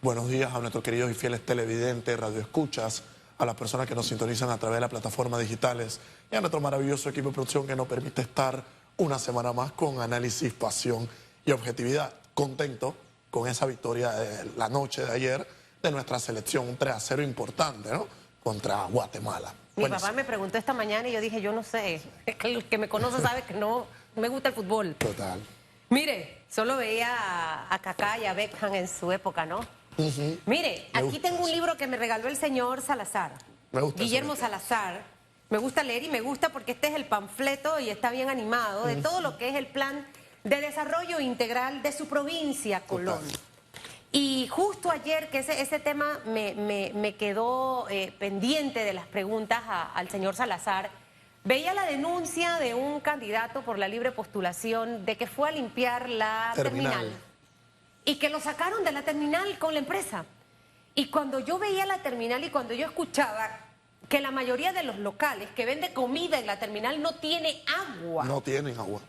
Buenos días a nuestros queridos y fieles televidentes, radioescuchas, a las personas que nos sintonizan a través de las plataformas digitales y a nuestro maravilloso equipo de producción que nos permite estar una semana más con análisis, pasión y objetividad. Contento con esa victoria de la noche de ayer de nuestra selección, un 3-0 importante, ¿no? Contra Guatemala. Mi papá me preguntó esta mañana y yo dije, yo no sé, el que me conoce sabe que no me gusta el fútbol. Total. Mire, solo veía a Kaká y a Beckham en su época, ¿no? Mire, aquí tengo un libro que me regaló el señor Salazar, Guillermo Salazar. Me gusta leer y me gusta porque este es el panfleto y está bien animado de todo lo que es el plan de desarrollo integral de su provincia, Colón. Total. Y justo ayer, que ese tema me quedó pendiente de las preguntas al señor Salazar, veía la denuncia de un candidato por la libre postulación de que fue a limpiar la terminal y que lo sacaron de la terminal con la empresa. Y cuando yo veía la terminal y cuando yo escuchaba que la mayoría de los locales que venden comida en la terminal no tiene agua. No tienen agua.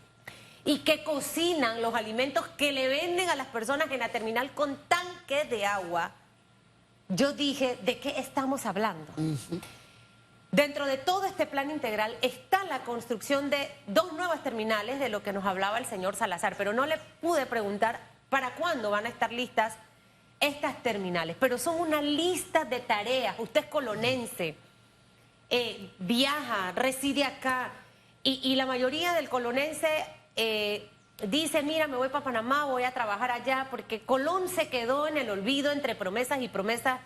Y que cocinan los alimentos que le venden a las personas en la terminal con tanques de agua, yo dije, ¿de qué estamos hablando? Dentro de todo este plan integral está la construcción de 2 nuevas terminales, de lo que nos hablaba el señor Salazar, pero no le pude preguntar para cuándo van a estar listas estas terminales, pero son una lista de tareas. Usted es colonense, viaja, reside acá, y la mayoría del colonense dice, mira, me voy para Panamá, voy a trabajar allá, porque Colón se quedó en el olvido entre promesas y promesas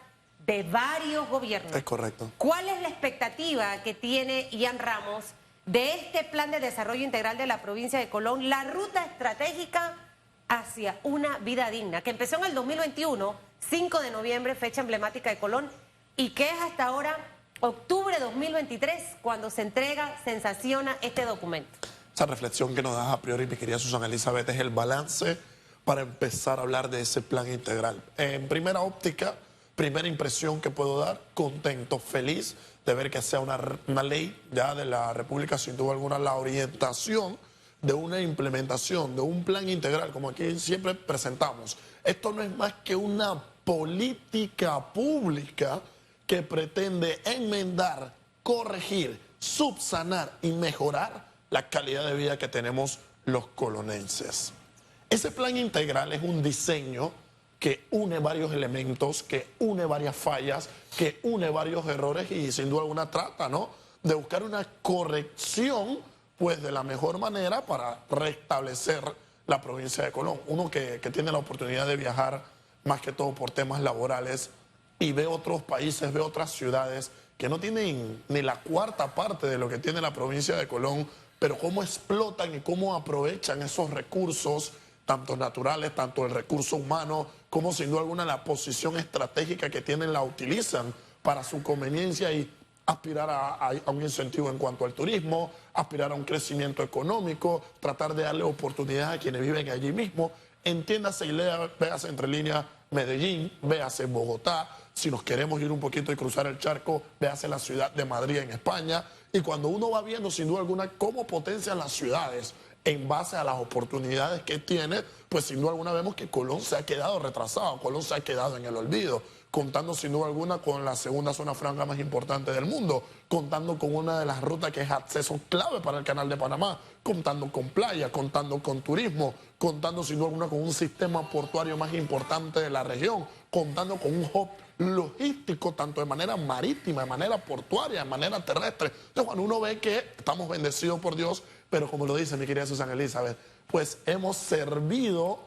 de varios gobiernos. Es correcto. ¿Cuál es la expectativa que tiene Ian Ramos de este plan de desarrollo integral de la provincia de Colón, la ruta estratégica hacia una vida digna, que empezó en el 2021, 5 de noviembre, fecha emblemática de Colón, y que es hasta ahora, octubre de 2023, cuando se entrega, sensaciona este documento? Esa reflexión que nos das a priori, mi querida Susana Elizabeth, es el balance para empezar a hablar de ese plan integral. En primera óptica, primera impresión que puedo dar, contento, feliz de ver que sea una ley ya de la República, sin duda alguna, la orientación de una implementación, de un plan integral, como aquí siempre presentamos. Esto no es más que una política pública que pretende enmendar, corregir, subsanar y mejorar la calidad de vida que tenemos los colonenses. Ese plan integral es un diseño que une varios elementos, que une varias fallas, que une varios errores y sin duda alguna trata, ¿no?, de buscar una corrección, pues de la mejor manera para restablecer la provincia de Colón. Uno que tiene la oportunidad de viajar más que todo por temas laborales y ve otros países, ve otras ciudades que no tienen ni la cuarta parte de lo que tiene la provincia de Colón, pero cómo explotan y cómo aprovechan esos recursos, tanto naturales, tanto el recurso humano, como sin duda alguna la posición estratégica que tienen la utilizan para su conveniencia y aspirar a un incentivo en cuanto al turismo, aspirar a un crecimiento económico, tratar de darle oportunidades a quienes viven allí mismo. Entiéndase y véase entre líneas Medellín, véase Bogotá. Si nos queremos ir un poquito y cruzar el charco, véase la ciudad de Madrid en España. Y cuando uno va viendo sin duda alguna cómo potencian las ciudades en base a las oportunidades que tiene, pues sin duda alguna vemos que Colón se ha quedado retrasado, Colón se ha quedado en el olvido, contando sin duda alguna con la segunda zona franca más importante del mundo, contando con una de las rutas que es acceso clave para el Canal de Panamá, contando con playa, contando con turismo, contando sin duda alguna con un sistema portuario más importante de la región, contando con un hub logístico tanto de manera marítima, de manera portuaria, de manera terrestre. Entonces cuando uno ve que estamos bendecidos por Dios, pero como lo dice mi querida Susana Elizabeth, pues hemos servido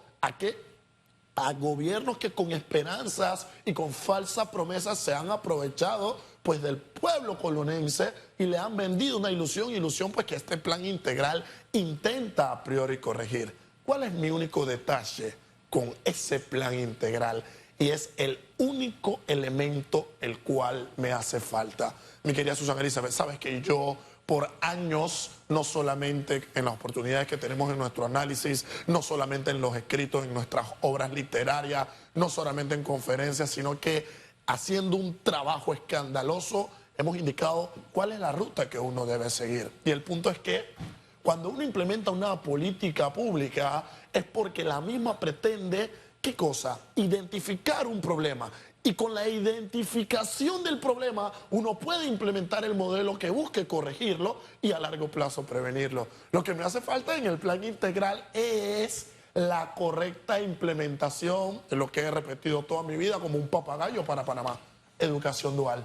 a gobiernos que con esperanzas y con falsas promesas se han aprovechado pues del pueblo colonense y le han vendido una ilusión pues que este plan integral intenta a priori corregir. ¿Cuál es mi único detalle con ese plan integral? Y es el único elemento el cual me hace falta. Mi querida Susana Elizabeth, sabes que yo por años, no solamente en las oportunidades que tenemos en nuestro análisis, no solamente en los escritos, en nuestras obras literarias, no solamente en conferencias, sino que haciendo un trabajo escandaloso hemos indicado cuál es la ruta que uno debe seguir. Y el punto es que cuando uno implementa una política pública es porque la misma pretende ¿qué cosa? Identificar un problema. Y con la identificación del problema, uno puede implementar el modelo que busque corregirlo y a largo plazo prevenirlo. Lo que me hace falta en el plan integral es la correcta implementación de lo que he repetido toda mi vida como un papagayo para Panamá: educación dual.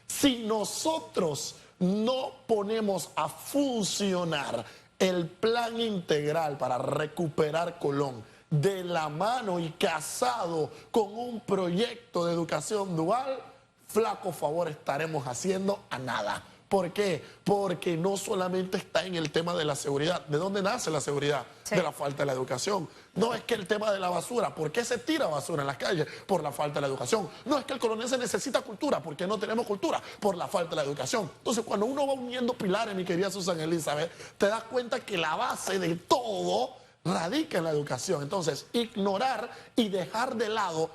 Si nosotros no ponemos a funcionar el plan integral para recuperar Colón de la mano y casado con un proyecto de educación dual, flaco favor estaremos haciendo a nada. ¿Por qué? Porque no solamente está en el tema de la seguridad. ¿De dónde nace la seguridad? Sí. De la falta de la educación. No es que el tema de la basura. ¿Por qué se tira basura en las calles? Por la falta de la educación. No es que el colonense necesita cultura. ¿Por qué no tenemos cultura? Por la falta de la educación. Entonces, cuando uno va uniendo pilares, mi querida Susan Elizabeth, te das cuenta que la base de todo radica en la educación. Entonces, ignorar y dejar de lado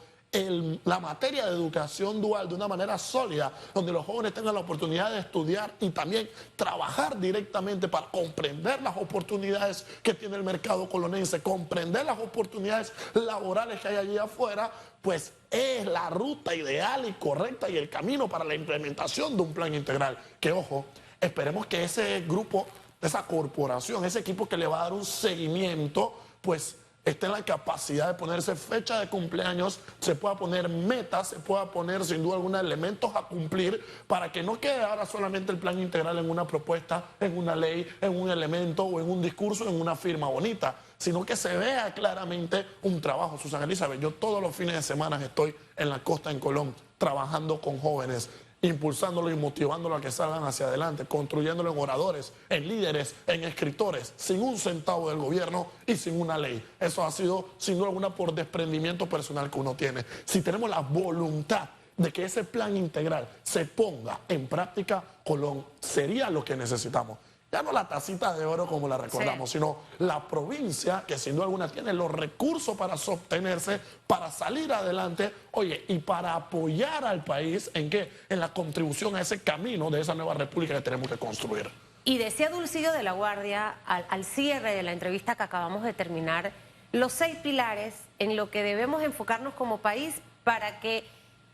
la materia de educación dual de una manera sólida, donde los jóvenes tengan la oportunidad de estudiar y también trabajar directamente para comprender las oportunidades que tiene el mercado colonense, comprender las oportunidades laborales que hay allí afuera, pues es la ruta ideal y correcta y el camino para la implementación de un plan integral. Que, ojo, esperemos que ese grupo, esa corporación, ese equipo que le va a dar un seguimiento, pues esté en la capacidad de ponerse fecha de cumpleaños, se pueda poner metas, se pueda poner sin duda alguna elementos a cumplir para que no quede ahora solamente el plan integral en una propuesta, en una ley, en un elemento o en un discurso, en una firma bonita, sino que se vea claramente un trabajo. Susan Elizabeth, yo todos los fines de semana estoy en la costa en Colón trabajando con jóvenes, impulsándolos y motivándolos a que salgan hacia adelante, construyéndolo en oradores, en líderes, en escritores, sin un centavo del gobierno y sin una ley. Eso ha sido, sin duda alguna, por desprendimiento personal que uno tiene. Si tenemos la voluntad de que ese plan integral se ponga en práctica, Colón sería lo que necesitamos. Ya no la tacita de oro como la recordamos, sí, sino la provincia que sin duda alguna tiene los recursos para sostenerse, para salir adelante, oye, y para apoyar al país en qué, en la contribución a ese camino de esa nueva república que tenemos que construir. Y decía Dulcido de la Guardia al cierre de la entrevista que acabamos de terminar, los 6 pilares en lo que debemos enfocarnos como país para que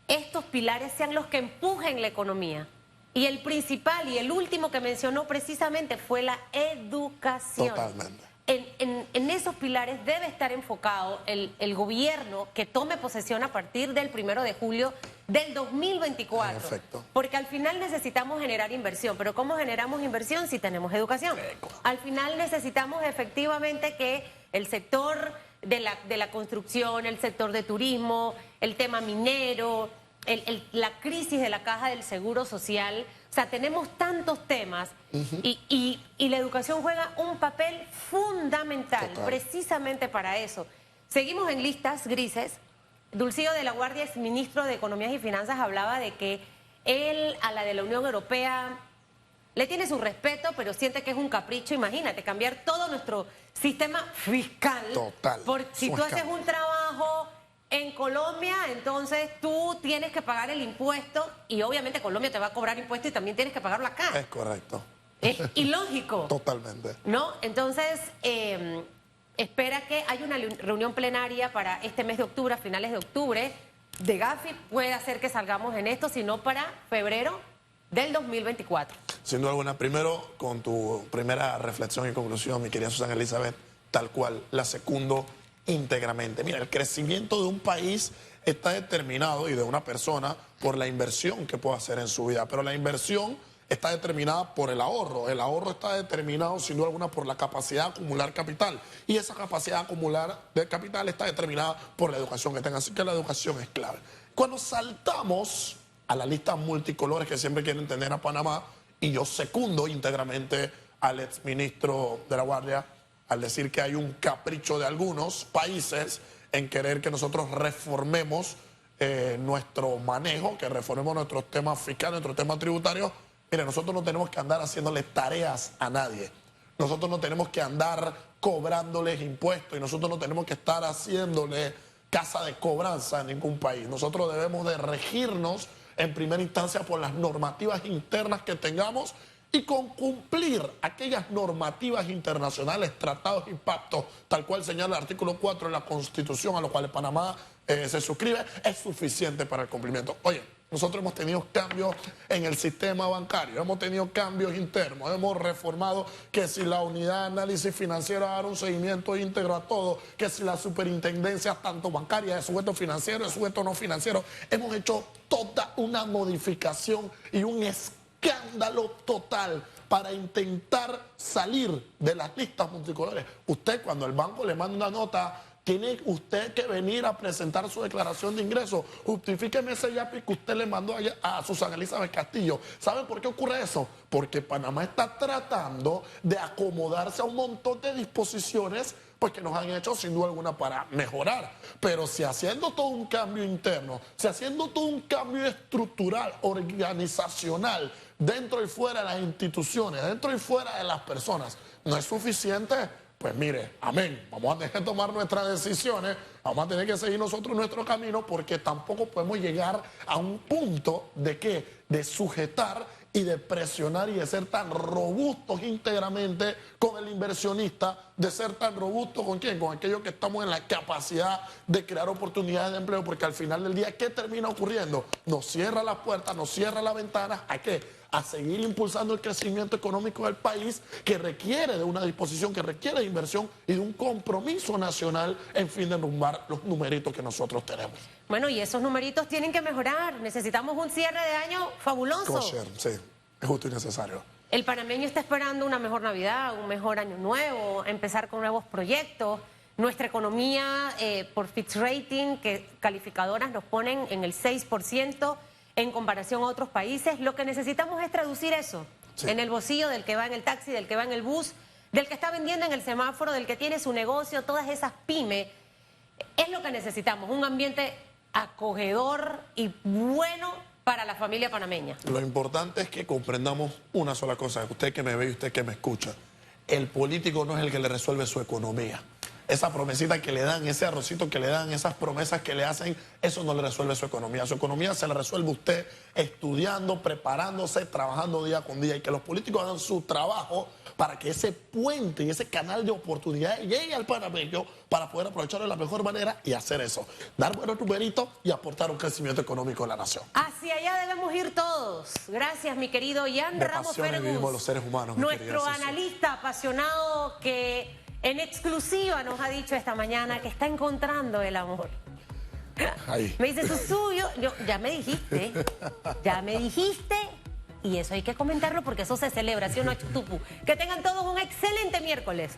estos pilares sean los que empujen la economía. Y el principal y el último que mencionó precisamente fue la educación. Totalmente. En esos pilares debe estar enfocado el gobierno que tome posesión a partir del 1 de julio del 2024. Perfecto. Porque al final necesitamos generar inversión. Pero ¿cómo generamos inversión si tenemos educación? Al final necesitamos efectivamente que el sector de la construcción, el sector de turismo, el tema minero, la crisis de la caja del Seguro Social, o sea, tenemos tantos temas y la educación juega un papel fundamental. Total. Precisamente para eso. Seguimos en listas grises. Dulcido de la Guardia, ex ministro de Economías y Finanzas, hablaba de que él a la de la Unión Europea le tiene su respeto, pero siente que es un capricho. Imagínate, cambiar todo nuestro sistema fiscal. Total. Si tú haces un trabajo en Colombia, entonces tú tienes que pagar el impuesto y obviamente Colombia te va a cobrar impuesto y también tienes que pagarlo acá. Es correcto. Es ilógico. Totalmente. ¿No? Entonces, espera que haya una reunión plenaria para este mes de octubre, a finales de octubre, de Gafi. Puede hacer que salgamos en esto, sino para febrero del 2024. Sin duda alguna, primero, con tu primera reflexión y conclusión, mi querida Susan Elizabeth, tal cual, la secundo íntegramente. Mira, el crecimiento de un país está determinado, y de una persona, por la inversión que pueda hacer en su vida, pero la inversión está determinada por el ahorro está determinado sin duda alguna por la capacidad de acumular capital, y esa capacidad de acumular de capital está determinada por la educación que tenga, así que la educación es clave. Cuando saltamos a la lista multicolores que siempre quieren tener a Panamá, y yo secundo íntegramente al exministro de la Guardia al decir que hay un capricho de algunos países en querer que nosotros reformemos nuestro manejo, que reformemos nuestros temas fiscales, nuestros temas tributarios. Mire, nosotros no tenemos que andar haciéndole tareas a nadie. Nosotros no tenemos que andar cobrándoles impuestos y nosotros no tenemos que estar haciéndole casa de cobranza a ningún país. Nosotros debemos de regirnos en primera instancia por las normativas internas que tengamos y con cumplir aquellas normativas internacionales, tratados y pactos, tal cual señala el artículo 4 de la Constitución, a los cuales Panamá se suscribe, es suficiente para el cumplimiento. Oye, nosotros hemos tenido cambios en el sistema bancario, hemos tenido cambios internos, hemos reformado que si la unidad de análisis financiero va a dar un seguimiento íntegro a todo, que si la superintendencia tanto bancaria, de sujeto financiero, de sujeto no financiero, hemos hecho toda una modificación y un escándalo total para intentar salir de las listas multicolores. Usted, cuando el banco le manda una nota, tiene usted que venir a presentar su declaración de ingresos. Justifíqueme ese yapi que usted le mandó a Susana Elizabeth Castillo. ¿Saben por qué ocurre eso? Porque Panamá está tratando de acomodarse a un montón de disposiciones pues que nos han hecho sin duda alguna para mejorar. Pero si haciendo todo un cambio interno, si haciendo todo un cambio estructural, organizacional, dentro y fuera de las instituciones, dentro y fuera de las personas, no es suficiente, pues mire, amén, vamos a tener que tomar nuestras decisiones, vamos a tener que seguir nosotros nuestro camino, porque tampoco podemos llegar a un punto de ¿qué? De sujetar y de presionar y de ser tan robustos íntegramente con el inversionista, de ser tan robustos con quién, con aquellos que estamos en la capacidad de crear oportunidades de empleo, porque al final del día, ¿qué termina ocurriendo? Nos cierra las puertas, nos cierra las ventanas, ¿a qué? A seguir impulsando el crecimiento económico del país, que requiere de una disposición, que requiere de inversión y de un compromiso nacional en fin de enrumbar los numeritos que nosotros tenemos. Bueno, y esos numeritos tienen que mejorar. Necesitamos un cierre de año fabuloso. Kosher, sí, es justo y necesario. El panameño está esperando una mejor Navidad, un mejor año nuevo, empezar con nuevos proyectos. Nuestra economía, por Fitch Rating, que calificadoras nos ponen en el 6%, en comparación a otros países. Lo que necesitamos es traducir eso en el bolsillo del que va en el taxi, del que va en el bus, del que está vendiendo en el semáforo, del que tiene su negocio, todas esas pymes. Es lo que necesitamos, un ambiente acogedor y bueno para la familia panameña. Lo importante es que comprendamos una sola cosa, usted que me ve y usted que me escucha. El político no es el que le resuelve su economía. Esa promesita que le dan, ese arrocito que le dan, esas promesas que le hacen, eso no le resuelve su economía. Su economía se la resuelve usted estudiando, preparándose, trabajando día con día, y que los políticos hagan su trabajo para que ese puente y ese canal de oportunidades llegue al panameño para poder aprovecharlo de la mejor manera y hacer eso. Dar buenos numeritos y aportar un crecimiento económico a la nación. Hacia allá debemos ir todos. Gracias, mi querido Ian Ramos Fergus, vivimos los seres humanos, nuestro analista apasionado que en exclusiva nos ha dicho esta mañana que está encontrando el amor. Ahí. Me dice su suyo, ya me dijiste, y eso hay que comentarlo porque eso se celebra, ¿sí o no, Chutupu? Que tengan todos un excelente miércoles.